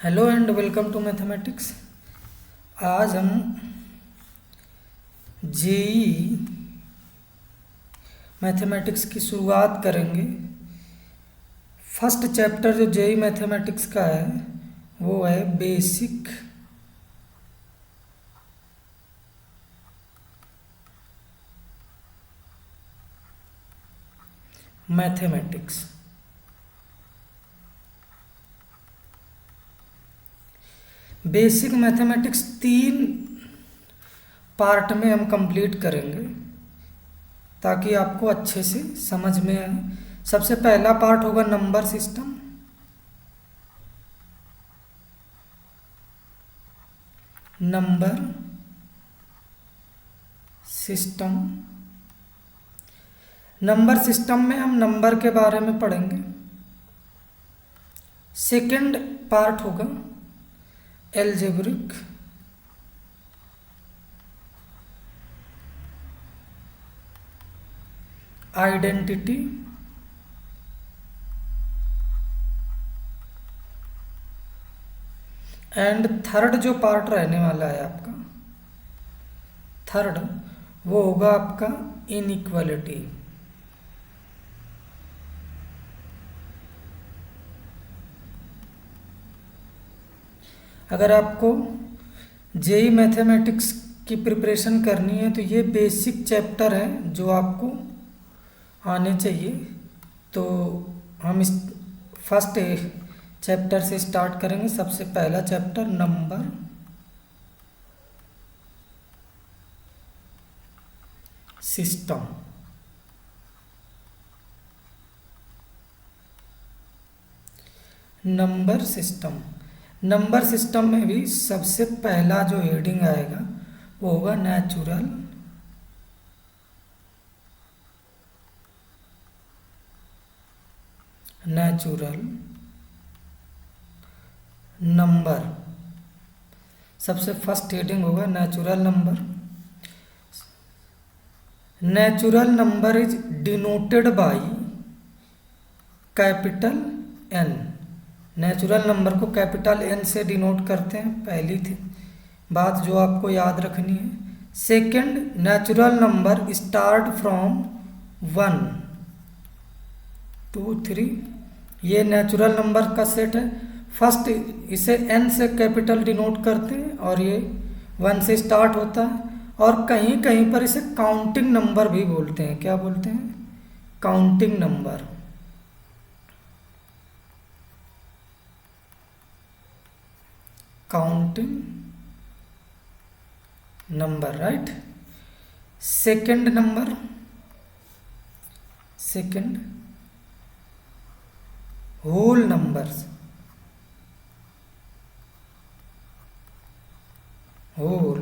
Hello and welcome to mathematics. आज हम JEE mathematics की शुरुआत करेंगे। फर्स्ट चैप्टर जो जेई मैथमेटिक्स का है वो है basic mathematics. Basic mathematics 3 part में हम कंप्लीट करेंगे ताकि आपको अच्छे से समझ में आए। सबसे पहला पार्ट होगा number system, number system. Number system में हम नंबर के बारे में पढ़ेंगे। सेकंड पार्ट होगा एल्जेब्रिक आइडेंटिटी। एंड थर्ड जो पार्ट रहने वाला है आपका, थर्ड वो होगा आपका इनइक्वालिटी। अगर आपको जेई मैथमेटिक्स की प्रिपरेशन करनी है तो ये बेसिक चैप्टर है जो आपको आने चाहिए। तो हम इस फर्स्ट चैप्टर से स्टार्ट करेंगे। सबसे पहला chapter number system. Number system, number system में भी सबसे पहला जो हेडिंग आएगा वो होगा नेचुरल नंबर। सबसे फर्स्ट हेडिंग होगा natural number. Natural number is denoted by capital N. Natural number को कैपिटल एन से डिनोट करते हैं, पहली थी बात जो आपको याद रखनी है। Second, natural number start from 1 2 3। ये नेचुरल नंबर का सेट है। फर्स्ट इसे एन से कैपिटल डिनोट करते हैं और ये 1 से स्टार्ट होता है। और कहीं कहीं पर इसे काउंटिंग नंबर भी बोलते हैं। क्या बोलते हैं? Counting number. Counting number, right. Second number, second whole numbers, whole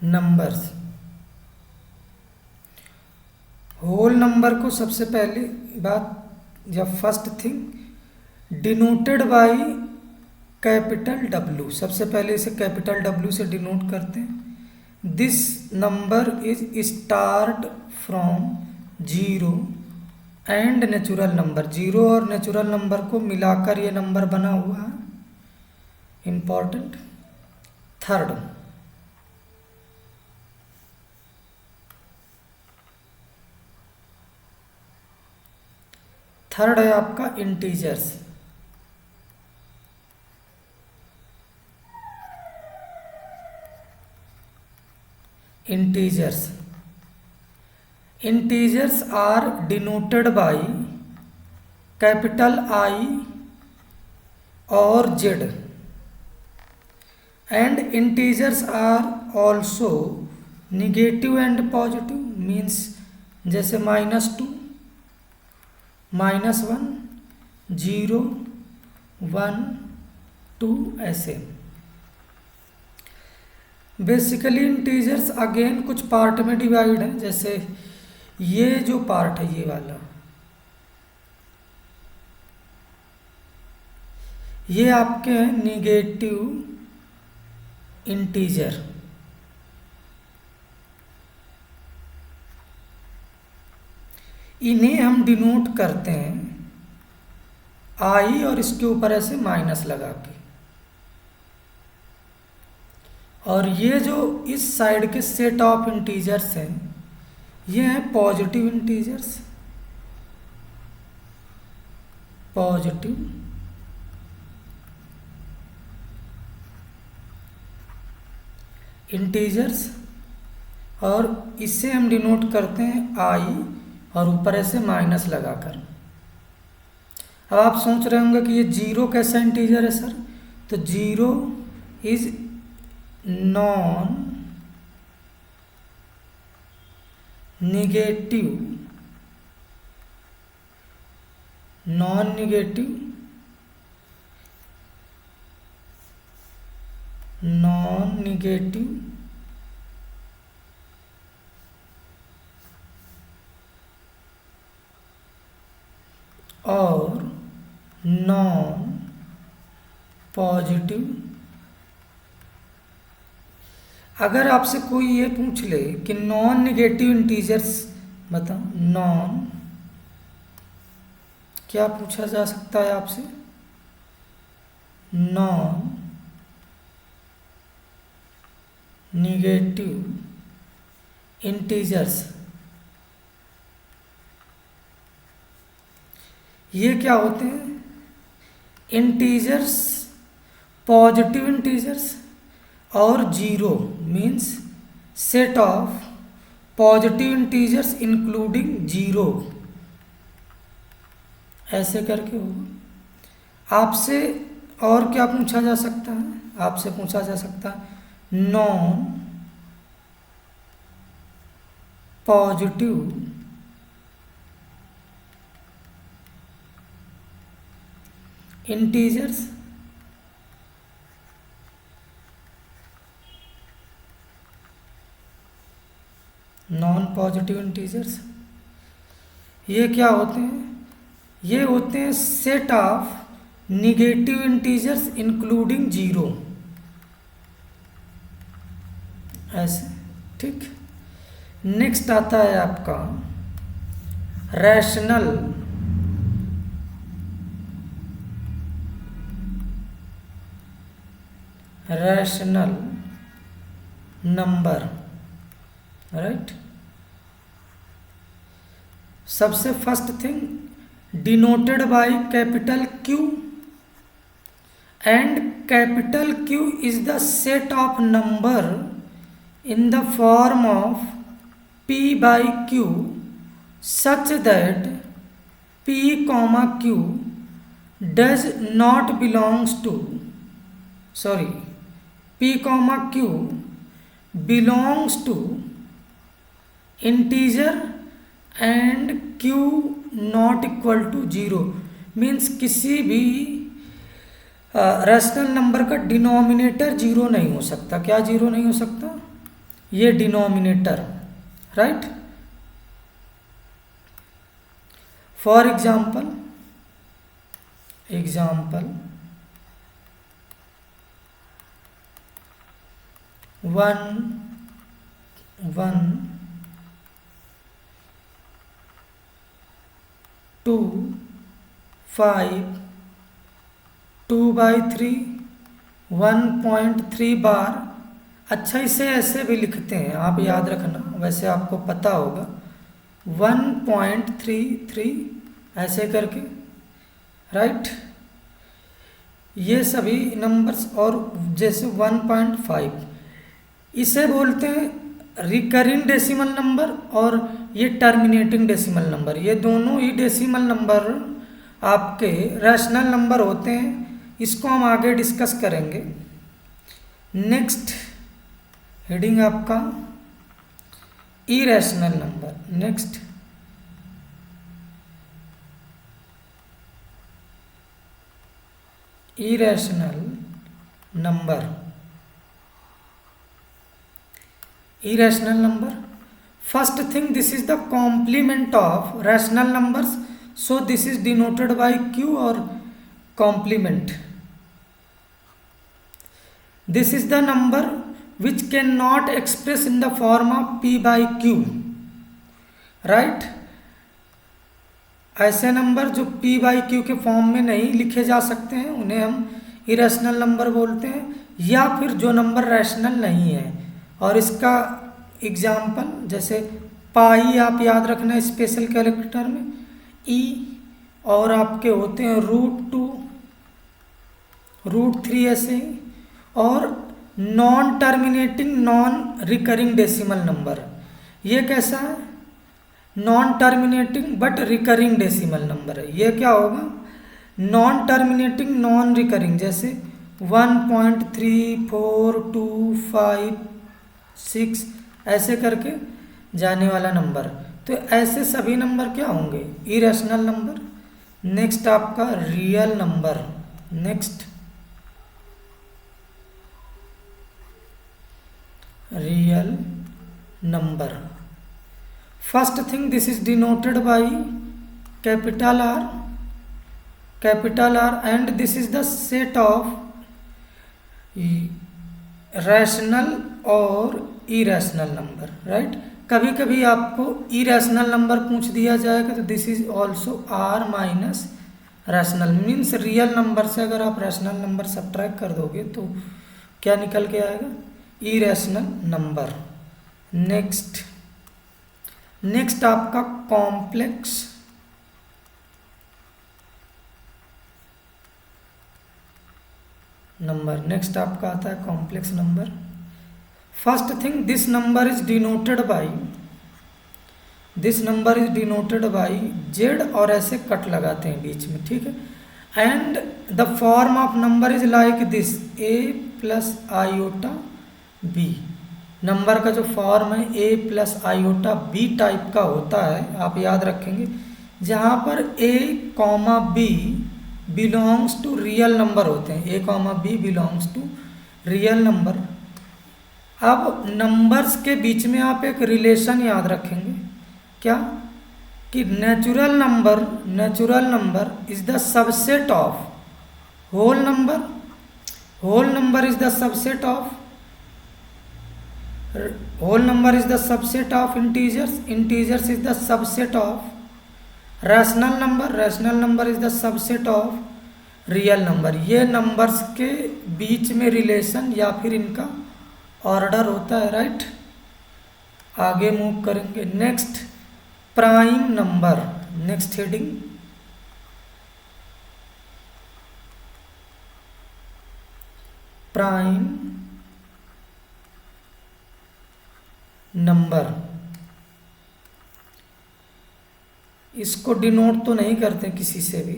numbers. Whole number को सबसे पहली बात या first thing denoted by capital W. सबसे पहले इसे कैपिटल डब्ल्यू से डिनोट करते हैं। This number is start from 0 and natural number. 0 और नेचुरल नंबर को मिलाकर ये नंबर बना हुआ है। इंपॉर्टेंट। थर्ड, थर्ड है आपका integers. Integers, integers are denoted by capital I और Z. And integers are also negative and positive. Means जैसे -2 -1 0 1 2 ऐसे। बेसिकली इंटीजर्स अगेन कुछ पार्ट में डिवाइड है। जैसे ये जो पार्ट है ये वाला, ये आपके हैं निगेटिव इंटीजर। इन्हें हम डिनोट करते हैं आई और इसके ऊपर ऐसे माइनस लगा के। और ये जो इस साइड के सेट ऑफ इंटीजर्स हैं ये हैं पॉजिटिव इंटीजर्स, पॉजिटिव इंटीजर्स, और इससे हम डिनोट करते हैं आई और ऊपर ऐसे माइनस लगाकर। अब आप सोच रहे होंगे कि ये जीरो कैसा इंटीजर है सर, तो zero is non negative, non negative, non negative और नॉन पॉजिटिव। अगर आपसे कोई ये पूछ ले कि नॉन निगेटिव इंटीजर्स बताओ, नॉन क्या पूछा जा सकता है आपसे, नॉन निगेटिव इंटीजर्स, ये क्या होते हैं, इंटीजर्स, पॉजिटिव इंटीजर्स और zero means set of positive integers including zero, ऐसे करके होगा। आपसे और क्या पूछा जा सकता है, आपसे पूछा जा सकता है non positive integers non positive integers, ये क्या होते हैं, ये होते हैं set of negative integers including zero, ऐसे, ठीक। नेक्स्ट आता है आपका रैशनल नंबर, राइट। सबसे first thing denoted by capital Q, and capital Q is the set of number in the form of p by q such that p comma q does not belongs to, sorry, p comma q belongs to integer and q not equal to 0 means किसी भी rational number का denominator zero नहीं हो सकता। क्या zero नहीं हो सकता, ये डिनोमिनेटर, राइट। फॉर एग्जाम्पल 1 1 2 5 2/3 1.3 बार। अच्छा, इसे ऐसे भी लिखते हैं, आप याद रखना, वैसे आपको पता होगा 1.33 ऐसे करके, राइट। ये सभी नंबर्स, और जैसे 1.5 इसे बोलते हैं रिकरिंग डेसिमल नंबर, और ये टर्मिनेटिंग डेसिमल नंबर। ये दोनों ही डेसिमल नंबर आपके रैशनल नंबर होते हैं। इसको हम आगे डिस्कस करेंगे। नेक्स्ट हेडिंग आपका irrational number. Next irrational number. irrational number, first thing, this is the complement of rational numbers, so this is denoted by q or complement. This is the number which cannot express in the form of p by q, right. ऐसे number जो p by Q के form में नहीं लिखे जा सकते हैं उन्हें हम इरेशनल नंबर बोलते हैं, या फिर जो नंबर रैशनल नहीं है। और इसका एग्जाम्पल जैसे पाई आप याद रखना स्पेशल कैरेक्टर में ई, और आपके होते हैं √2, √3 ऐसे ही। और non terminating non recurring decimal number, ये कैसा है? Non terminating but recurring decimal number है। ये क्या होगा? नॉन टर्मिनेटिंग नॉन रिकरिंग, जैसे 1.3425 ऐसे करके जाने वाला नंबर। तो ऐसे सभी नंबर क्या होंगे? Irrational number. नेक्स्ट आपका real number. Next real number. First thing, this is denoted by capital R, and this is the set of rational और इरेशनल नंबर, राइट। कभी कभी आपको इरेशनल नंबर पूछ दिया जाएगा तो this is also R minus rational, means real number से अगर आप रैशनल नंबर सब्ट्रैक्ट कर दोगे तो क्या निकल के आएगा? Irrational number. नेक्स्ट आपका कॉम्प्लेक्स नंबर। नेक्स्ट आपका आता है complex number. First thing, this number is denoted by Z, और ऐसे कट लगाते हैं बीच में, ठीक है। And the form of number is like this, a plus iota b। Number का जो फॉर्म है a plus iota b type का होता है, आप याद रखेंगे, जहाँ पर a comma b belongs to real number होते हैं। a comma b belongs to real number. अब नंबर्स के बीच में आप एक रिलेशन याद रखेंगे, क्या? कि natural number is the subset of whole number is the subset of integers is the subset of rational number is the subset of real number. ये नंबर्स के बीच में रिलेशन या फिर इनका ऑर्डर होता है, राइट। आगे मूव करेंगे। Next prime number. Next heading prime number. इसको डिनोट तो नहीं करते किसी से भी,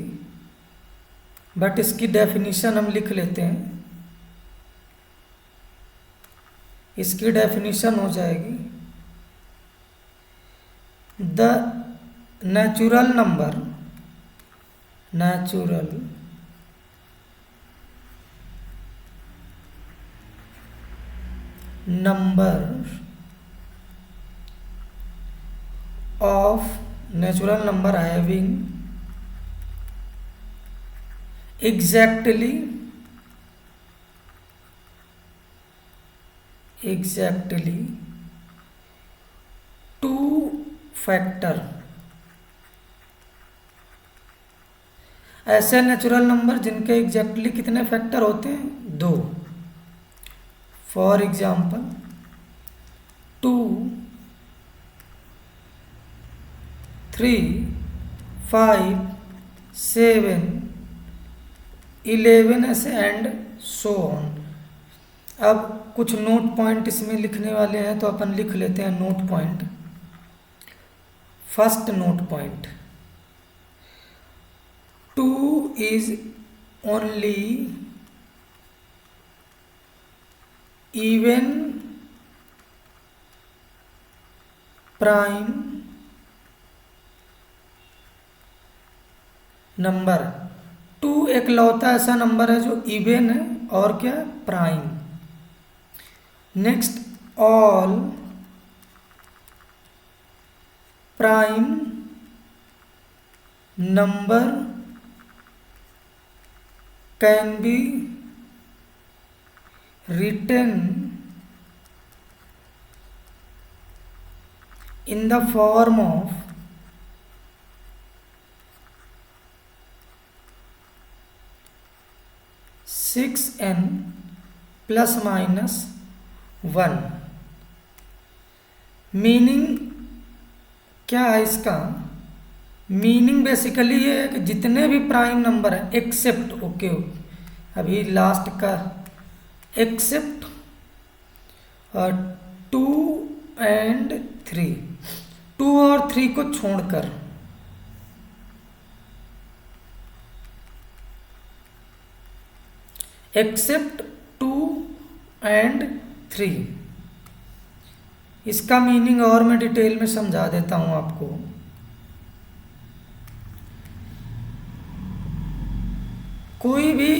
बट इसकी डेफिनेशन हम लिख लेते हैं। इसकी डेफिनेशन हो जाएगी, the natural number of natural number having exactly two factor। ऐसे नेचुरल नंबर जिनके एग्जैक्टली कितने फैक्टर होते हैं? 2। फॉर एग्जाम्पल 2, 3, 5, 7, 11 ऐसे एंड सो ऑन। अब कुछ नोट पॉइंट इसमें लिखने वाले हैं तो अपन लिख लेते हैं note point. First note point, 2 is only even prime number. 2 एकलौता ऐसा नंबर है जो इवन है और क्या? Prime. Next, all prime number can be written in the form of 6n plus minus 1। Meaning क्या है इसका? मीनिंग बेसिकली ये है कि जितने भी प्राइम नंबर है एक्सेप्ट, ओके अभी लास्ट का, एक्सेप्ट 2 एंड 3, 2 और 3 को छोड़कर, एक्सेप्ट 2 एंड 3। इसका मीनिंग और मैं डिटेल में समझा देता हूं आपको। कोई भी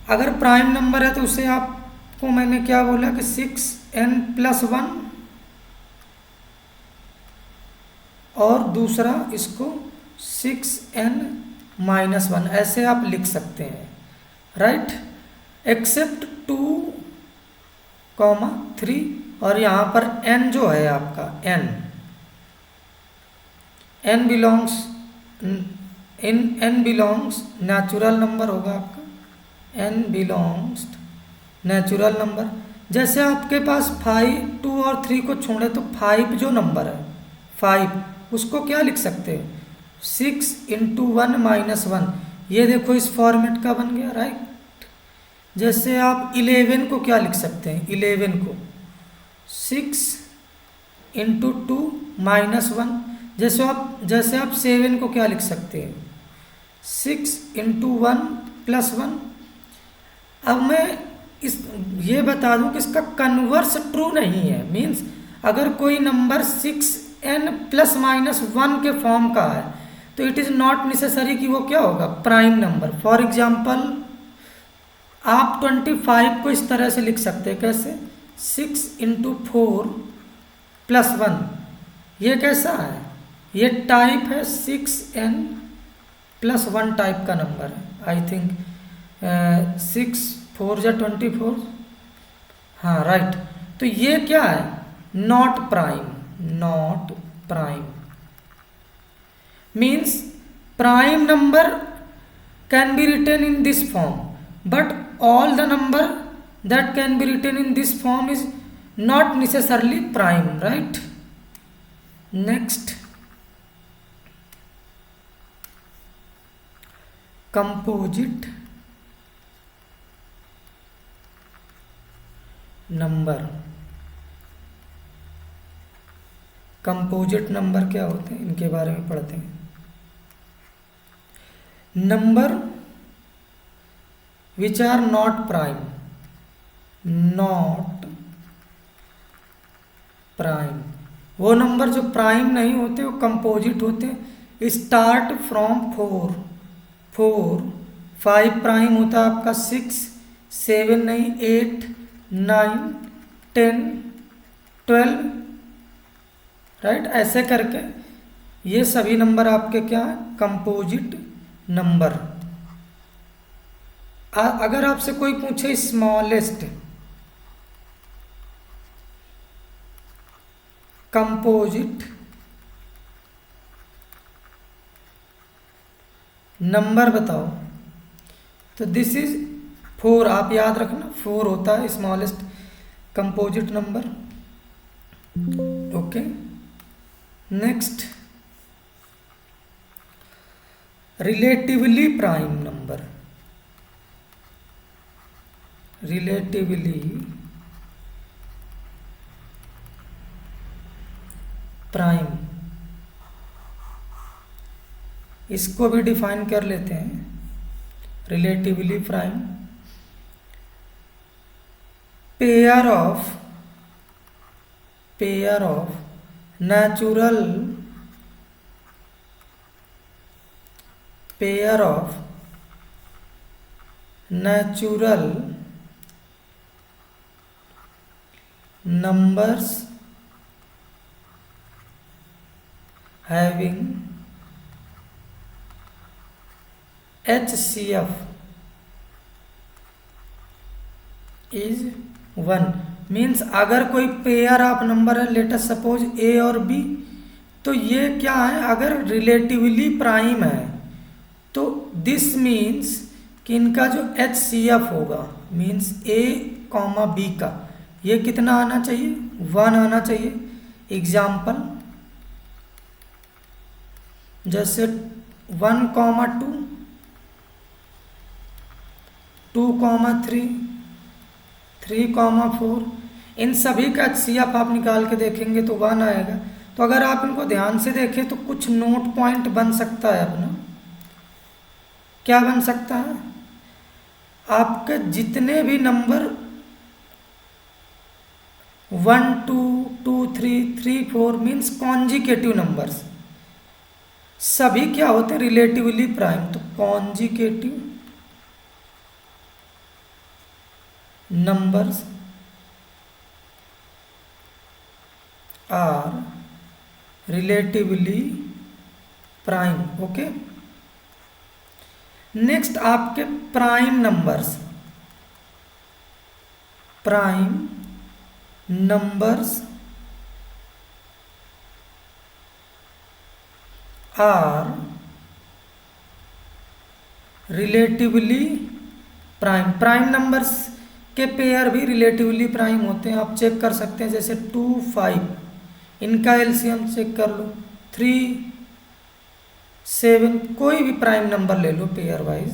अगर प्राइम नंबर है तो उसे आपको मैंने क्या बोला कि 6n प्लस 1, और दूसरा इसको 6n माइनस 1, ऐसे आप लिख सकते हैं, राइट। एक्सेप्ट 2, 3, और यहाँ पर n जो है आपका n belongs n belongs natural number होगा आपका, n बिलोंग्स नेचुरल नंबर। जैसे आपके पास 5, 2 और 3 को छोड़े तो 5 जो नंबर है 5, उसको क्या लिख सकते हैं? 6 इंटू 1 माइनस 1। ये देखो इस फॉर्मेट का बन गया, राइट। जैसे आप 11 को क्या लिख सकते हैं? 11 को 6 इंटू 2 माइनस 1। जैसे आप 7 को क्या लिख सकते हैं? 6 इंटू 1 प्लस 1। अब मैं ये बता दूं कि इसका कन्वर्स ट्रू नहीं है। मीन्स अगर कोई नंबर 6n प्लस माइनस 1 के फॉर्म का है तो इट इज़ नॉट नेसेसरी कि वो क्या होगा? Prime number. फॉर एग्जाम्पल आप 25 को इस तरह से लिख सकते हैं, कैसे? 6 इंटू 4 प्लस 1। ये कैसा है? ये टाइप है 6n प्लस 1 टाइप का नंबर है। आई थिंक 6 4 या 24, हाँ राइट। तो ये क्या है? Not prime. Not prime means prime number can be written in this form, but all the number that can be written in this form is not necessarily prime, right? Next, composite number। Composite number क्या होते हैं, इनके बारे में पढ़ते हैं। Number which are not prime, not prime, वो number जो प्राइम नहीं होते वो कंपोजिट होते हैं। स्टार्ट फ्रॉम 4, 5 प्राइम होता है आपका, 6, 7 नहीं, 8, 9, 10, 12, राइट। ऐसे करके ये सभी नंबर आपके क्या है? Composite number. अगर आपसे कोई पूछे स्मॉलेस्ट कंपोजिट नंबर बताओ, तो दिस इज 4। आप याद रखना 4 होता है smallest composite number. Okay, next, relatively prime number. Relatively prime, इसको भी डिफाइन कर लेते हैं। Relatively prime, pair of natural, pair of natural numbers having HCF is 1। Means अगर कोई पेयर ऑफ नंबर है, लेट अस सपोज A और B, तो ये क्या है? अगर रिलेटिवली प्राइम है तो दिस मीन्स कि इनका जो एच सी एफ होगा मीन्स ए कॉमा बी का, ये कितना आना चाहिए, 1 आना चाहिए। एग्जाम्पल जैसे 1,2, 2,3, 3,4, इन सभी का एचसीएफ आप निकाल के देखेंगे तो 1 आएगा। तो अगर आप इनको ध्यान से देखें तो कुछ नोट पॉइंट बन सकता है अपना। क्या बन सकता है, आपके जितने भी नंबर 1, 2, 2, 3, 3, 4 मीन्स कॉन्जिकेटिव नंबर्स, सभी क्या होते हैं, रिलेटिवली प्राइम। तो consecutive numbers are relatively prime. Okay, next आपके prime numbers, prime numbers are relatively prime. Prime numbers के पेयर भी रिलेटिवली प्राइम होते हैं, आप चेक कर सकते हैं। जैसे 2, 5, इनका एलसीएम चेक कर लो, 3, 7, कोई भी प्राइम नंबर ले लो पेयर वाइज,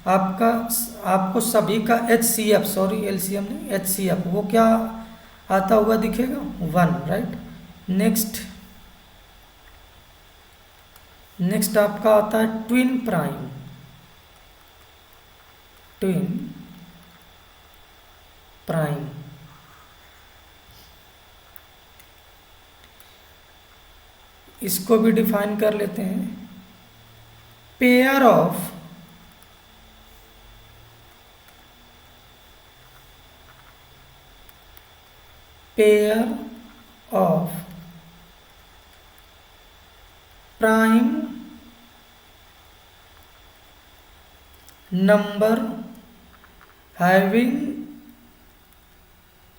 आपको सभी का H C F, sorry LCM नहीं, एच सी एफ, वो क्या आता हुआ दिखेगा, 1, राइट। नेक्स्ट आपका आता है ट्विन प्राइम। ट्विन प्राइम इसको भी डिफाइन कर लेते हैं, pair of prime number having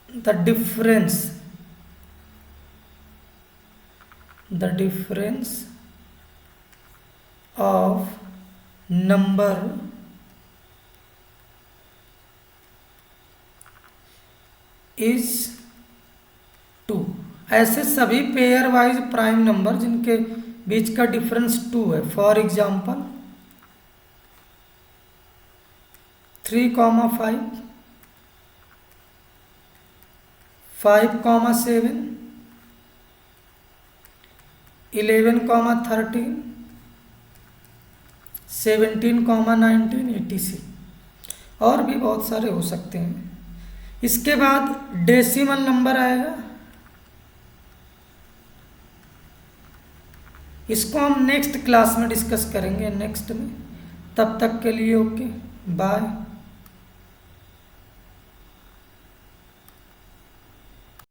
the difference of number is 2। ऐसे सभी पेयर वाइज प्राइम नंबर जिनके बीच का डिफरेंस 2 है। For example 3,5, 5,7, 11,13, 17,19 etc। और भी बहुत सारे हो सकते हैं। इसके बाद डेसिमल नंबर आएगा, इसको हम नेक्स्ट क्लास में डिस्कस करेंगे, नेक्स्ट में। तब तक के लिए ओके, बाय।